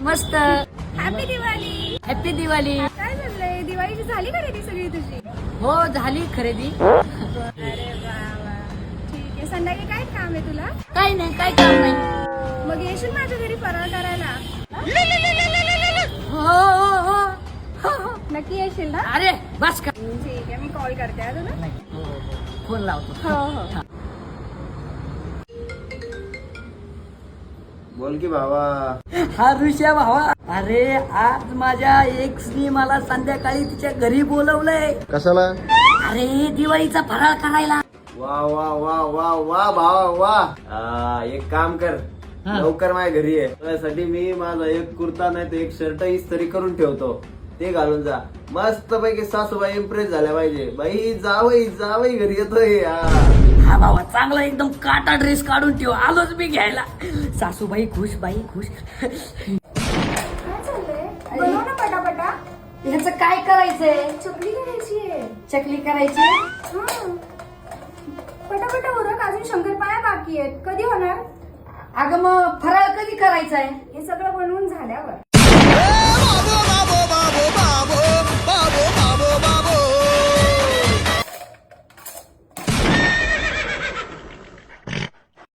मस्त. Happy Diwali. Happy Diwali. काय चाललंय, दिवाळीची झाली खरेदी सगळी तुझी? हो झाली खरेदी. अरे वा वा, ठीक आहे. संध्याकाळी काय काम आहे तुला? काय नाही, काय काम नाही. मग येशील माझ्या घरी फराळ करायला? हो हो हो हो. नक्की येशील ना? अरे बस का. ठीक आहे, मी कॉल करते हा तुला. फोन लावतो. हो हो. बोल की भावा. हा ऋषा भावा. अरे आज माझ्या एक्सनी मला संध्याकाळी तिच्या घरी बोलवलंय. कशाला? अरे दिवाळीचा फराळ करायला. वा वा वा वा वा भावा वा. एक काम कर, हा. लवकर माझ्या घरी आहे. त्यासाठी मी माझा एक कुर्ता नाही तर एक शर्ट इस्त्री करून ठेवतो, ते घालून जा. मस्त पैकी सासूबाई इम्प्रेस झाल्या पाहिजे. बाई जावई जावई घरी येतोय. हा भावा चांगला एकदम काटा ड्रेस काढून ठेव, आलोच मी घ्यायला. सासूबाई खुश, बाई खुश. काय चाललंय? बनव ना पटापटा. ह्याचं काय करायचंय? चकली करायची आहे. चकली करायची. हा. पटापटा उरक, अजून शंकरपाळ्या बाकी आहेत. कधी होणार? अगं मग फराळ कधी करायचा आहे? हे सगळं बनवून झाल्यावर.